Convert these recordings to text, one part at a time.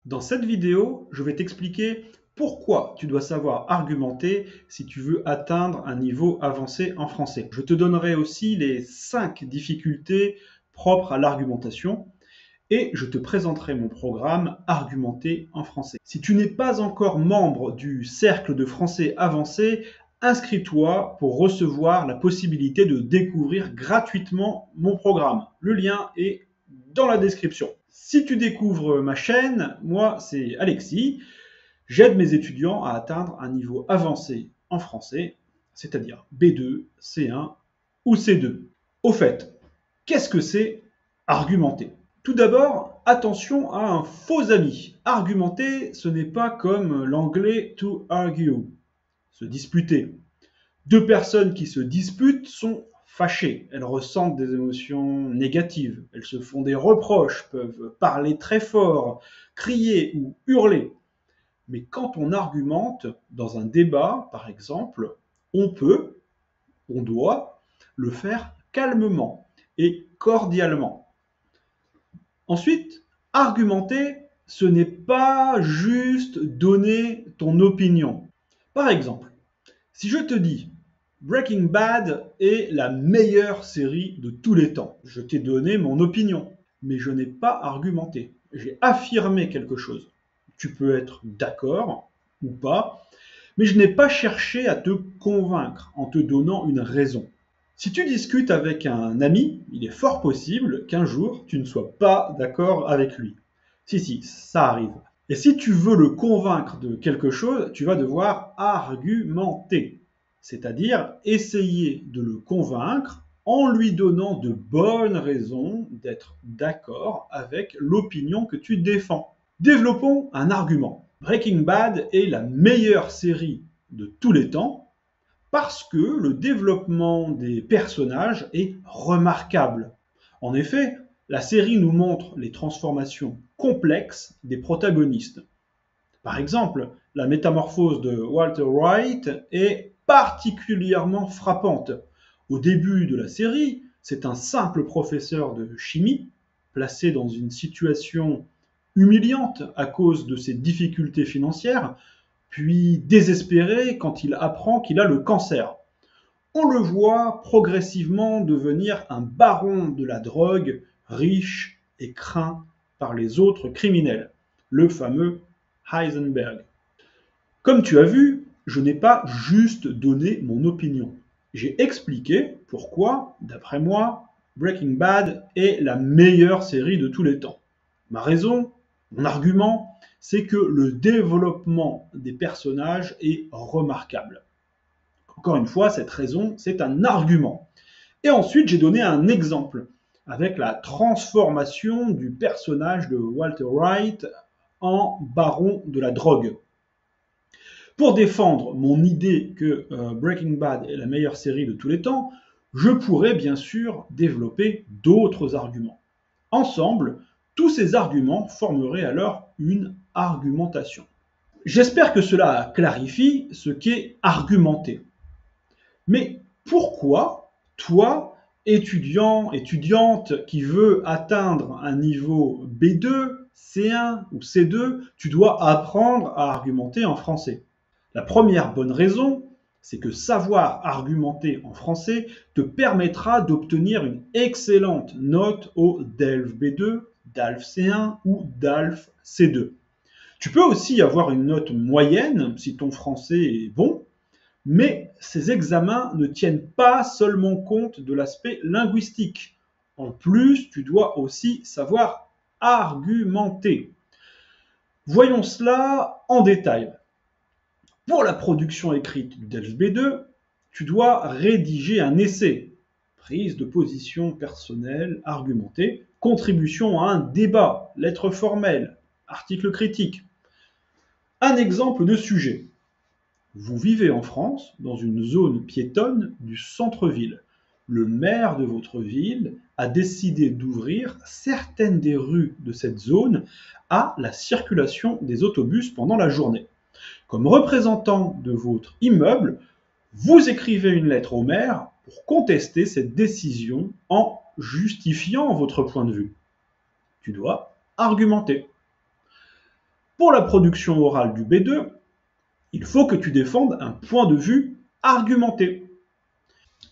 Dans cette vidéo, je vais t'expliquer pourquoi tu dois savoir argumenter si tu veux atteindre un niveau avancé en français. Je te donnerai aussi les 5 difficultés propres à l'argumentation et je te présenterai mon programme Argumenter en français. Si tu n'es pas encore membre du cercle de français avancé, inscris-toi pour recevoir la possibilité de découvrir gratuitement mon programme. Le lien est dans la description. Si tu découvres ma chaîne, moi c'est Alexis. J'aide mes étudiants à atteindre un niveau avancé en français, c'est-à-dire B2, C1 ou C2. Au fait, qu'est-ce que c'est argumenter? Tout d'abord, attention à un faux ami. Argumenter, ce n'est pas comme l'anglais to argue, se disputer. Deux personnes qui se disputent sont fâchées, elles ressentent des émotions négatives, elles se font des reproches, peuvent parler très fort, crier ou hurler. Mais quand on argumente dans un débat, par exemple, on peut, on doit le faire calmement et cordialement. Ensuite, argumenter, ce n'est pas juste donner ton opinion. Par exemple, si je te dis Breaking Bad est la meilleure série de tous les temps, je t'ai donné mon opinion, mais je n'ai pas argumenté. J'ai affirmé quelque chose. Tu peux être d'accord ou pas, mais je n'ai pas cherché à te convaincre en te donnant une raison. Si tu discutes avec un ami, il est fort possible qu'un jour tu ne sois pas d'accord avec lui. Si, ça arrive. Et si tu veux le convaincre de quelque chose, tu vas devoir argumenter, c'est-à-dire essayer de le convaincre en lui donnant de bonnes raisons d'être d'accord avec l'opinion que tu défends. Développons un argument. Breaking Bad est la meilleure série de tous les temps parce que le développement des personnages est remarquable. En effet, la série nous montre les transformations complexes des protagonistes. Par exemple, la métamorphose de Walter White est particulièrement frappante. Au début de la série, c'est un simple professeur de chimie, placé dans une situation humiliante à cause de ses difficultés financières, puis désespéré quand il apprend qu'il a le cancer. On le voit progressivement devenir un baron de la drogue, riche et craint par les autres criminels, le fameux Heisenberg. Comme tu as vu, je n'ai pas juste donné mon opinion. J'ai expliqué pourquoi, d'après moi, Breaking Bad est la meilleure série de tous les temps. Ma raison, mon argument, c'est que le développement des personnages est remarquable. Encore une fois, cette raison, c'est un argument. Et ensuite, j'ai donné un exemple avec la transformation du personnage de Walter White en baron de la drogue. Pour défendre mon idée que Breaking Bad est la meilleure série de tous les temps, je pourrais bien sûr développer d'autres arguments. Ensemble, tous ces arguments formeraient alors une argumentation. J'espère que cela clarifie ce qu'est argumenter. Mais pourquoi, toi, étudiant, étudiante qui veut atteindre un niveau B2, C1 ou C2, tu dois apprendre à argumenter en français? La première bonne raison, c'est que savoir argumenter en français te permettra d'obtenir une excellente note au DELF B2, DALF C1 ou DALF C2. Tu peux aussi avoir une note moyenne si ton français est bon, mais ces examens ne tiennent pas seulement compte de l'aspect linguistique. En plus, tu dois aussi savoir argumenter. Voyons cela en détail. Pour la production écrite du DELF B2, tu dois rédiger un essai, prise de position personnelle argumentée, contribution à un débat, lettre formelle, article critique. Un exemple de sujet. Vous vivez en France, dans une zone piétonne du centre-ville. Le maire de votre ville a décidé d'ouvrir certaines des rues de cette zone à la circulation des autobus pendant la journée. Comme représentant de votre immeuble, vous écrivez une lettre au maire pour contester cette décision en justifiant votre point de vue. Tu dois argumenter. Pour la production orale du B2, il faut que tu défendes un point de vue argumenté.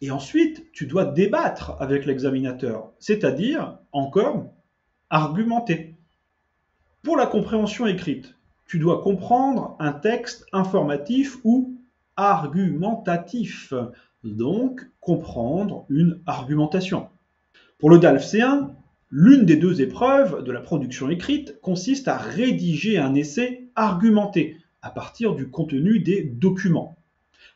Et ensuite, tu dois débattre avec l'examinateur, c'est-à-dire, encore, argumenter. Pour la compréhension écrite, tu dois comprendre un texte informatif ou argumentatif, donc comprendre une argumentation. Pour le DALF C1, l'une des deux épreuves de la production écrite consiste à rédiger un essai argumenté à partir du contenu des documents.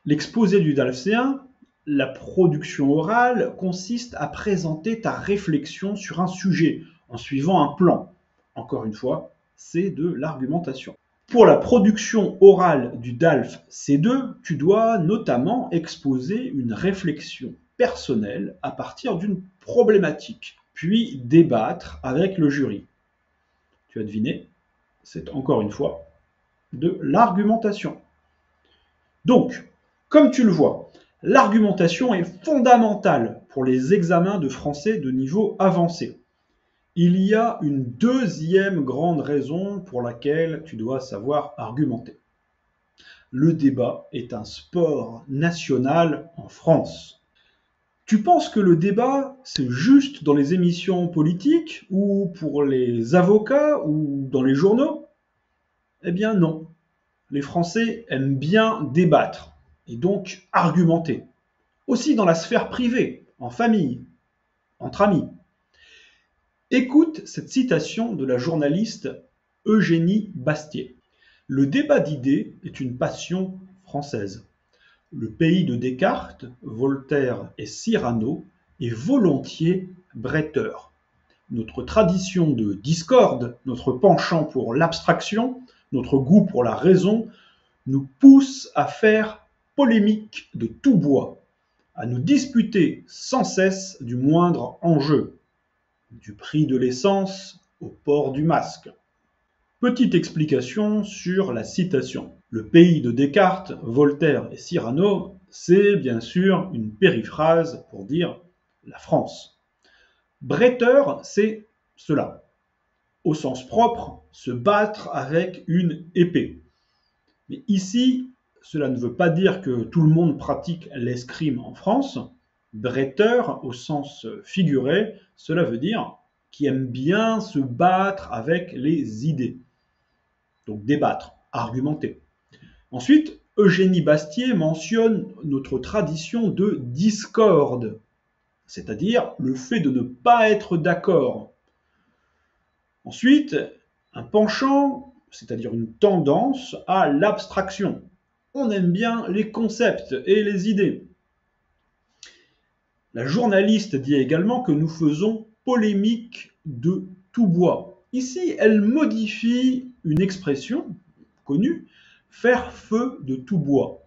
L'exposé du DALF C1, la production orale, consiste à présenter ta réflexion sur un sujet en suivant un plan. Encore une fois, c'est de l'argumentation. Pour la production orale du DALF C2, tu dois notamment exposer une réflexion personnelle à partir d'une problématique, puis débattre avec le jury. Tu as deviné, c'est encore une fois de l'argumentation. Donc, comme tu le vois, l'argumentation est fondamentale pour les examens de français de niveau avancé. Il y a une deuxième grande raison pour laquelle tu dois savoir argumenter. Le débat est un sport national en France. Tu penses que le débat, c'est juste dans les émissions politiques ou pour les avocats ou dans les journaux? Eh bien non. Les Français aiment bien débattre et donc argumenter. Aussi dans la sphère privée, en famille, entre amis. Écoute cette citation de la journaliste Eugénie Bastier. Le débat d'idées est une passion française. Le pays de Descartes, Voltaire et Cyrano est volontiers bretteur. Notre tradition de discorde, notre penchant pour l'abstraction, notre goût pour la raison, nous pousse à faire polémique de tout bois, à nous disputer sans cesse du moindre enjeu, du prix de l'essence au port du masque. Petite explication sur la citation. Le pays de Descartes, Voltaire et Cyrano, c'est bien sûr une périphrase pour dire la France. Bretteur, c'est cela. Au sens propre, se battre avec une épée. Mais ici, cela ne veut pas dire que tout le monde pratique l'escrime en France. Bretteur, au sens figuré, cela veut dire qui aime bien se battre avec les idées. Donc débattre, argumenter. Ensuite, Eugénie Bastier mentionne notre tradition de discorde, c'est-à-dire le fait de ne pas être d'accord. Ensuite, un penchant, c'est-à-dire une tendance à l'abstraction. On aime bien les concepts et les idées. La journaliste dit également que nous faisons polémique de tout bois. Ici, elle modifie une expression connue, faire feu de tout bois.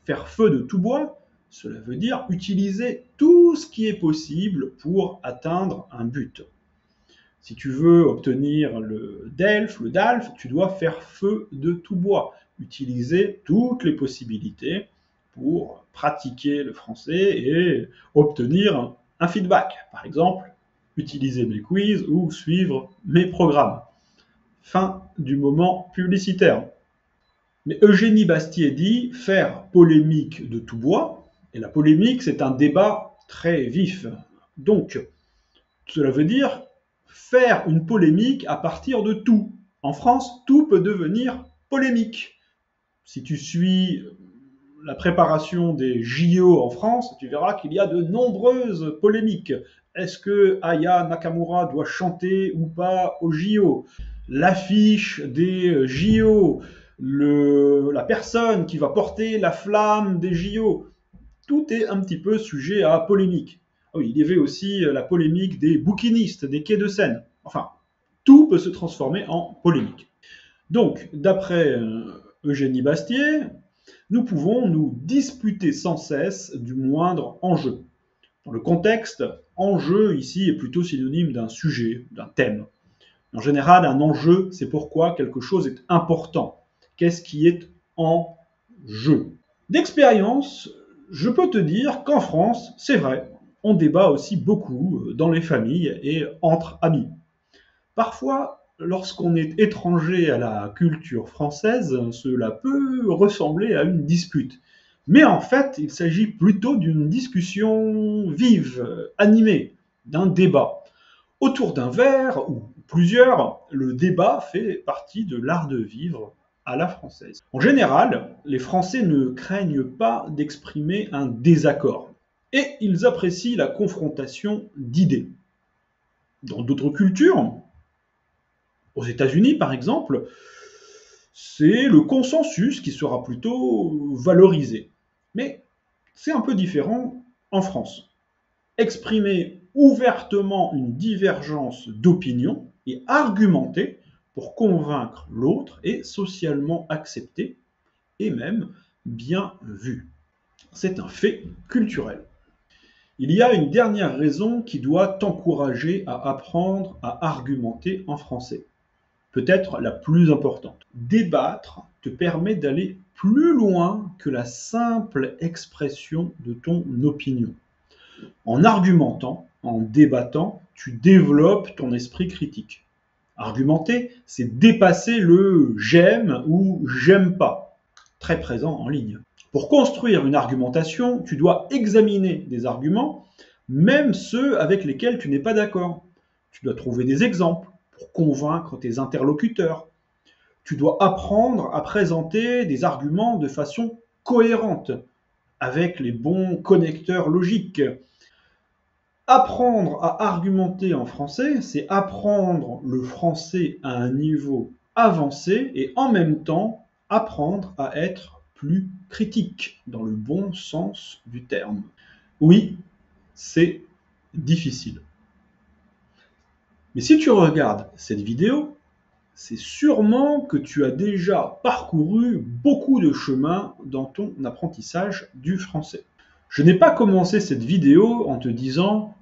Faire feu de tout bois, cela veut dire utiliser tout ce qui est possible pour atteindre un but. Si tu veux obtenir le DELF, le DALF, tu dois faire feu de tout bois, utiliser toutes les possibilités pour pratiquer le français et obtenir un feedback. Par exemple, utiliser mes quiz ou suivre mes programmes. Fin du moment publicitaire. Mais Eugénie Bastier dit faire polémique de tout bois, et la polémique, c'est un débat très vif. Donc, cela veut dire faire une polémique à partir de tout. En France, tout peut devenir polémique. Si tu suis la préparation des JO en France, tu verras qu'il y a de nombreuses polémiques. Est-ce que Aya Nakamura doit chanter ou pas aux JO? L'affiche des JO, la personne qui va porter la flamme des JO, tout est un petit peu sujet à polémique. Oh, il y avait aussi la polémique des bouquinistes, des quais de Seine. Enfin, tout peut se transformer en polémique. Donc, d'après Eugénie Bastier, nous pouvons nous disputer sans cesse du moindre enjeu. Dans le contexte, enjeu ici est plutôt synonyme d'un sujet, d'un thème. En général, un enjeu, c'est pourquoi quelque chose est important. Qu'est-ce qui est en jeu? D'expérience, je peux te dire qu'en France, c'est vrai, on débat aussi beaucoup dans les familles et entre amis. Parfois, lorsqu'on est étranger à la culture française, cela peut ressembler à une dispute. Mais en fait, il s'agit plutôt d'une discussion vive, animée, d'un débat. Autour d'un verre, ou plusieurs, le débat fait partie de l'art de vivre à la française. En général, les Français ne craignent pas d'exprimer un désaccord et ils apprécient la confrontation d'idées. Dans d'autres cultures, aux États-Unis par exemple, c'est le consensus qui sera plutôt valorisé. Mais c'est un peu différent en France. Exprimer ouvertement une divergence d'opinion et argumenter pour convaincre l'autre est socialement accepté et même bien vu. C'est un fait culturel. Il y a une dernière raison qui doit t'encourager à apprendre à argumenter en français. Peut-être la plus importante. Débattre te permet d'aller plus loin que la simple expression de ton opinion. En argumentant, en débattant, tu développes ton esprit critique. Argumenter, c'est dépasser le j'aime ou j'aime pas, très présent en ligne. Pour construire une argumentation, tu dois examiner des arguments, même ceux avec lesquels tu n'es pas d'accord. Tu dois trouver des exemples pour convaincre tes interlocuteurs. Tu dois apprendre à présenter des arguments de façon cohérente, avec les bons connecteurs logiques. Apprendre à argumenter en français, c'est apprendre le français à un niveau avancé et en même temps apprendre à être plus critique dans le bon sens du terme. Oui, c'est difficile. Mais si tu regardes cette vidéo, c'est sûrement que tu as déjà parcouru beaucoup de chemin dans ton apprentissage du français. Je n'ai pas commencé cette vidéo en te disant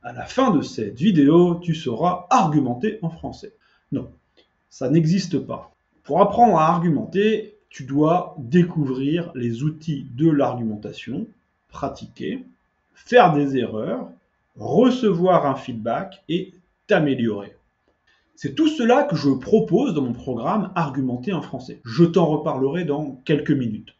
à la fin de cette vidéo, tu sauras argumenter en français. Non, ça n'existe pas. Pour apprendre à argumenter, tu dois découvrir les outils de l'argumentation, pratiquer, faire des erreurs, recevoir un feedback et t'améliorer. C'est tout cela que je propose dans mon programme Argumenter en français. Je t'en reparlerai dans quelques minutes.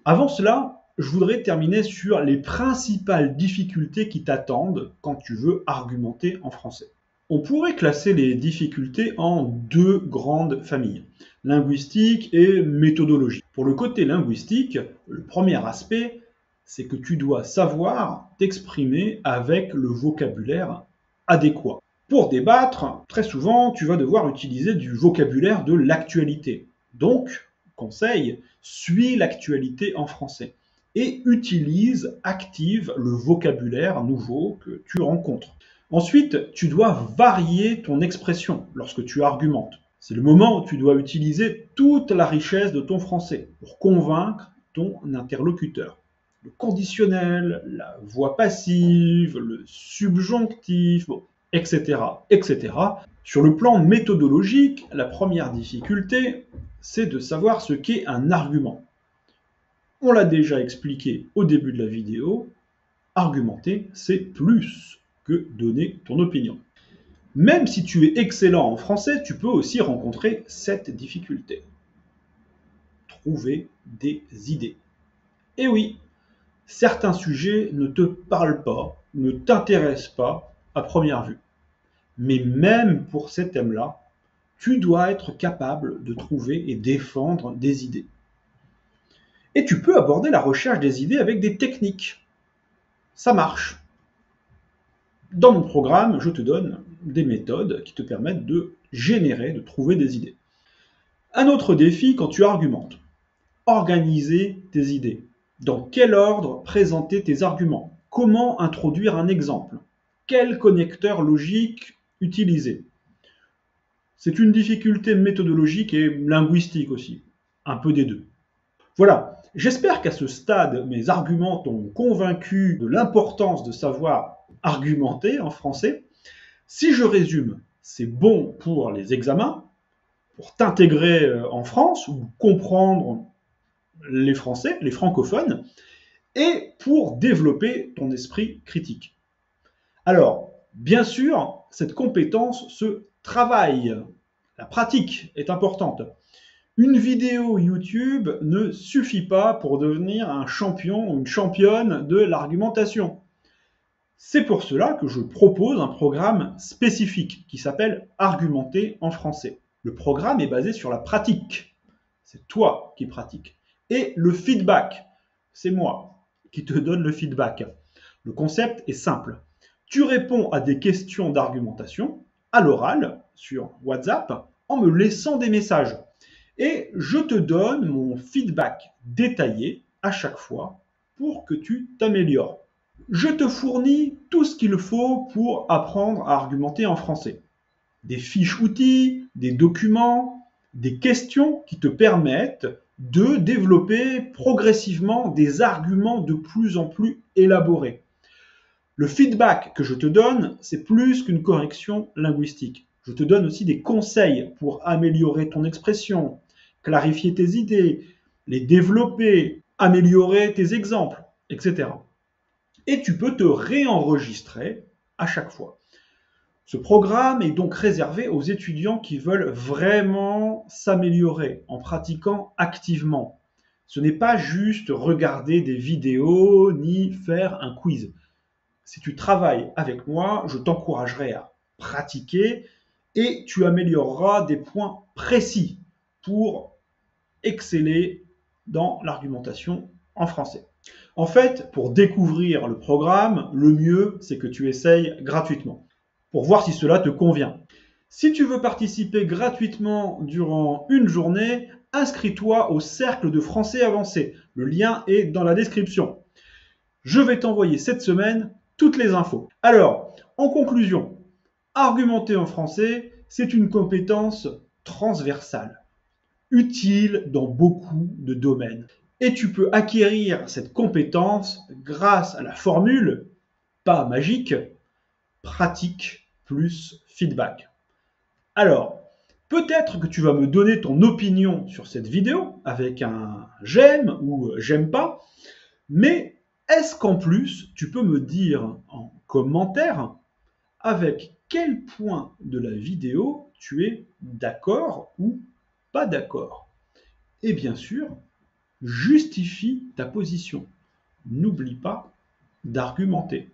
Avant cela, je voudrais terminer sur les principales difficultés qui t'attendent quand tu veux argumenter en français. On pourrait classer les difficultés en deux grandes familles, linguistique et méthodologique. Pour le côté linguistique, le premier aspect, c'est que tu dois savoir t'exprimer avec le vocabulaire adéquat. Pour débattre, très souvent, tu vas devoir utiliser du vocabulaire de l'actualité. Donc, conseil, suis l'actualité en français et active le vocabulaire nouveau que tu rencontres. Ensuite, tu dois varier ton expression lorsque tu argumentes. C'est le moment où tu dois utiliser toute la richesse de ton français pour convaincre ton interlocuteur. Le conditionnel, la voix passive, le subjonctif, etc., etc. Sur le plan méthodologique, la première difficulté, c'est de savoir ce qu'est un argument. On l'a déjà expliqué au début de la vidéo, argumenter, c'est plus que donner ton opinion. Même si tu es excellent en français, tu peux aussi rencontrer cette difficulté. Trouver des idées. Et oui, certains sujets ne te parlent pas, ne t'intéressent pas à première vue. Mais même pour ces thèmes-là, tu dois être capable de trouver et défendre des idées. Et tu peux aborder la recherche des idées avec des techniques. Ça marche. Dans mon programme, je te donne des méthodes qui te permettent de générer, de trouver des idées. Un autre défi quand tu argumentes. Organiser tes idées. Dans quel ordre présenter tes arguments? Comment introduire un exemple? Quel connecteur logique utiliser? C'est une difficulté méthodologique et linguistique aussi. Un peu des deux. Voilà, j'espère qu'à ce stade, mes arguments t'ont convaincu de l'importance de savoir argumenter en français. Si je résume, c'est bon pour les examens, pour t'intégrer en France ou comprendre les Français, les francophones, et pour développer ton esprit critique. Alors, bien sûr, cette compétence se Travail. La pratique est importante. Une vidéo YouTube ne suffit pas pour devenir un champion ou une championne de l'argumentation. C'est pour cela que je propose un programme spécifique qui s'appelle Argumenter en français. Le programme est basé sur la pratique. C'est toi qui pratiques. Et le feedback. C'est moi qui te donne le feedback. Le concept est simple. Tu réponds à des questions d'argumentation à l'oral sur WhatsApp en me laissant des messages. Et je te donne mon feedback détaillé à chaque fois pour que tu t'améliores. Je te fournis tout ce qu'il faut pour apprendre à argumenter en français. Des fiches outils, des documents, des questions qui te permettent de développer progressivement des arguments de plus en plus élaborés. Le feedback que je te donne, c'est plus qu'une correction linguistique. Je te donne aussi des conseils pour améliorer ton expression, clarifier tes idées, les développer, améliorer tes exemples, etc. Et tu peux te réenregistrer à chaque fois. Ce programme est donc réservé aux étudiants qui veulent vraiment s'améliorer en pratiquant activement. Ce n'est pas juste regarder des vidéos ni faire un quiz. Si tu travailles avec moi, je t'encouragerai à pratiquer et tu amélioreras des points précis pour exceller dans l'argumentation en français. En fait, pour découvrir le programme, le mieux, c'est que tu essayes gratuitement, pour voir si cela te convient. Si tu veux participer gratuitement durant une journée, inscris-toi au Cercle de français avancé. Le lien est dans la description. Je vais t'envoyer cette semaine toutes les infos. Alors, en conclusion, argumenter en français, c'est une compétence transversale, utile dans beaucoup de domaines. Et tu peux acquérir cette compétence grâce à la formule, pas magique, pratique plus feedback. Alors, peut-être que tu vas me donner ton opinion sur cette vidéo avec un j'aime ou j'aime pas, mais est-ce qu'en plus tu peux me dire en commentaire avec quel point de la vidéo tu es d'accord ou pas d'accord? Et bien sûr, justifie ta position. N'oublie pas d'argumenter.